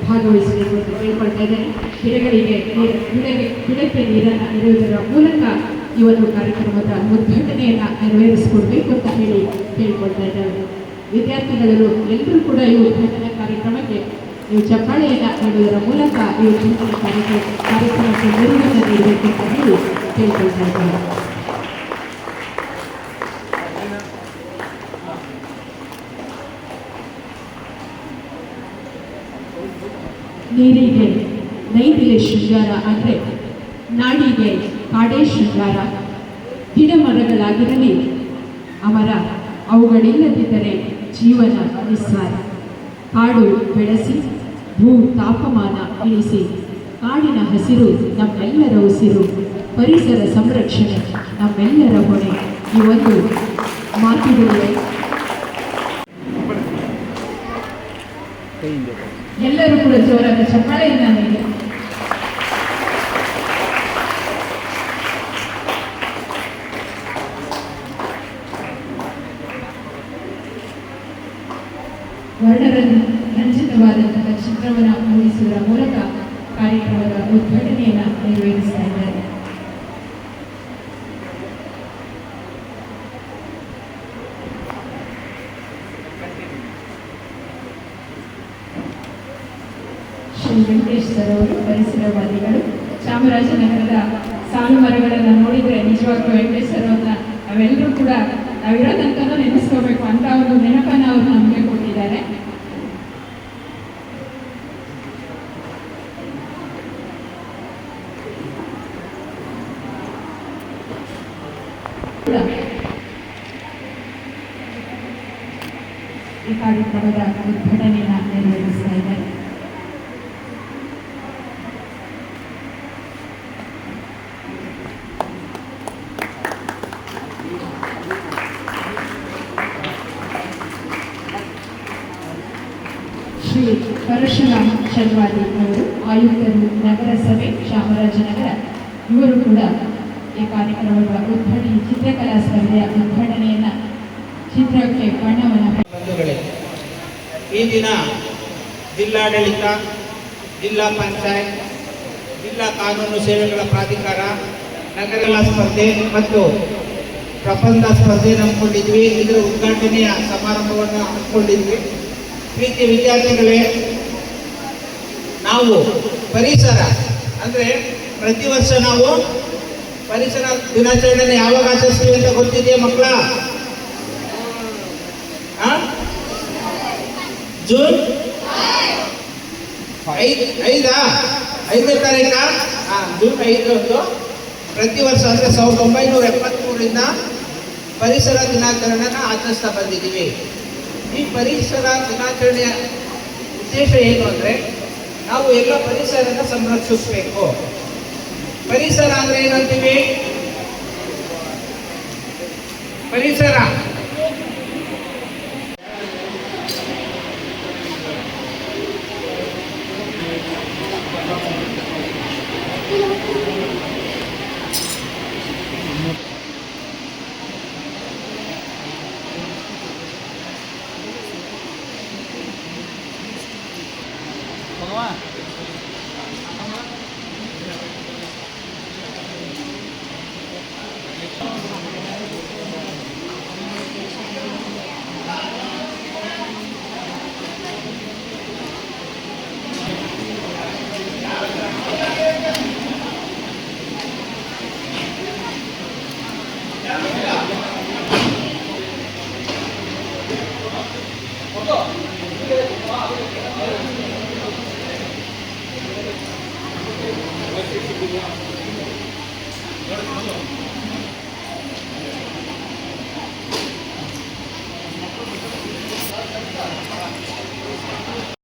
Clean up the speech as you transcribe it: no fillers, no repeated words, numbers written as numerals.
ಭಾಗವಹಿಸಬೇಕು ಅಂತ ಕೇಳ್ಕೊಳ್ತಾ ಇದ್ದೇನೆ. ಗಿಡಕ್ಕೆ ನೀರನ್ನು ಇರುವುದರ ಮೂಲಕ ಈ ಒಂದು ಕಾರ್ಯಕ್ರಮದ ಉದ್ಘಾಟನೆಯನ್ನು ನೆರವೇರಿಸಿಕೊಡ್ಬೇಕು ಅಂತ ಕೇಳ್ಕೊಳ್ತಾ ಇದ್ದೇವೆ. ವಿದ್ಯಾರ್ಥಿಗಳು ಎಲ್ಲರೂ ಕೂಡ ಈ ಉದ್ಘಾಟನಾ ಕಾರ್ಯಕ್ರಮಕ್ಕೆ ನೀವು ಚಪ್ಪಾಳೆಯನ್ನು ನೀಡುವುದರ ಮೂಲಕ ಈ ಉದ್ಘಾಟನಾ ಕಾರ್ಯಕ್ರಮಕ್ಕೆ ಮೆರುಗನ್ನು ನೀಡಬೇಕು ಅಂತ ಕೇಳ್ಕೊಳ್ತಾ ಇದ್ದೇವೆ. ನೀರಿಗೆ ನೈದಿಲೆ ಶೃಂಗಾರ ಅಂದರೆ ನಾಡಿಗೆ ಕಾಡೇ ಶೃಂಗಾರ. ಗಿಡ ಮರಗಳಾಗಿರಲಿ ಅಮರ, ಅವುಗಳಿಲ್ಲದಿದ್ದರೆ ಜೀವನ ನಿಸ್ಸಾರ. ಕಾಡು ಬೆಳೆಸಿ ಭೂ ತಾಪಮಾನ ಇಳಿಸಿ, ಕಾಡಿನ ಹಸಿರು ನಮ್ಮೆಲ್ಲರ ಉಸಿರು, ಪರಿಸರ ಸಂರಕ್ಷಣೆ ನಮ್ಮೆಲ್ಲರ ಹೊಣೆ. ಈ ಒಂದು ಮಾತುಗಳೇ ಎಲ್ಲರೂ ಕೂಡ ಜೋರಾದ ಚಪ್ಪಾಳೆಯನ್ನು ನೀಡಿ. ವರ್ಣರಂಜಿತವಾದಂತಹ ಚಿತ್ರವನ್ನು ಮೂಡಿಸುವುದರ ಮೂಲಕ ಕಾರ್ಯಕ್ರಮದ ಉದ್ಘಾಟನೆಯನ್ನು ನೆರವೇರಿಸ್ತಾ ಇದ್ದಾರೆ. ಶ್ರೀ ವೆಂಕಟೇಶ್ ಸರ್ ಅವರು ಪರಿಸರವಾದಿಗಳು. ಚಾಮರಾಜನಗರದ ಸಾಲು ಮರಗಳನ್ನು ನೋಡಿದರೆ ನಿಜವಾಗ್ಲೂ ವೆಂಕಟೇಶ್ ಸರ್ ಅವ್ರನ್ನ ನಾವೆಲ್ಲರೂ ಕೂಡ ನಾವಿರೋದಂತನೂ ನೆನೆಸ್ಕೋಬೇಕು ಅಂತ ಒಂದು ನೆನಪನ್ನು ಅವರು ನಮಗೆ ಕೊಟ್ಟಿದ್ದಾರೆ. ಈ ಕಾರ್ಯಕ್ರಮದ ಉದ್ಘಾಟನೆಯನ್ನು ನೆರವೇರಿಸ್ತಾ ಇದ್ದಾರೆ. ಶ್ರೀ ಪರಶುರಾಮ್ ಶರ್ವಾದಿ ಅವರು ಆಯುಕ್ತರು, ನಗರಸಭೆ ಚಾಮರಾಜನಗರ. ಇವರು ಕೂಡ ಈ ಕಾರ್ಯಕ್ರಮದ ಉದ್ಘಾಟನೆ ಚಿತ್ರಕಲಾ ಸ್ಪರ್ಧೆಯ ಉದ್ಘಾಟನೆಯನ್ನು ಚಿತ್ರಕ್ಕೆ ಬಣ್ಣವನ್ನು. ಈ ದಿನ ಜಿಲ್ಲಾಡಳಿತ, ಜಿಲ್ಲಾ ಪಂಚಾಯತ್, ಜಿಲ್ಲಾ ಕಾನೂನು ಸೇವೆಗಳ ಪ್ರಾಧಿಕಾರ, ನಗರ ಸ್ಪರ್ಧೆ ಮತ್ತು ಪ್ರಬಂಧ ಸ್ಪರ್ಧೆ ಹಮ್ಮಿಕೊಂಡಿದ್ವಿ. ಇದರ ಉದ್ಘಾಟನೆಯ ಸಮಾರಂಭವನ್ನು ಹಮ್ಮಿಕೊಂಡಿದ್ವಿ. ಪ್ರೀತಿ ವಿದ್ಯಾರ್ಥಿಗಳೇ, ನಾವು ಪರಿಸರ ಅಂದರೆ ಪ್ರತಿ ವರ್ಷ ನಾವು ಪರಿಸರ ದಿನಾಚರಣೆ ಯಾವಾಗ ಆಚರಿಸ್ತೀವಿ ಅಂತ ಗೊತ್ತಿದೆಯಾ ಮಕ್ಕಳ? ಜೂನ್ 5ನೇ ತಾರೀಕ ಜೂನ್ 5ರಂದು ಪ್ರತಿ ವರ್ಷ ಅಂದರೆ 1973ರಿಂದ ಪರಿಸರ ದಿನಾಚರಣೆನ ಆಚರಿಸ್ತಾ ಬಂದಿದ್ದೀವಿ. ಈ ಪರಿಸರ ದಿನಾಚರಣೆಯ ಉದ್ದೇಶ ಏನು ಅಂದರೆ ನಾವು ಎಲ್ಲ ಪರಿಸರನ ಸಂರಕ್ಷಿಸಬೇಕು. ಪರಿಸರ ಅಂದರೆ ಏನಂತೀವಿ? ಪರಿಸರ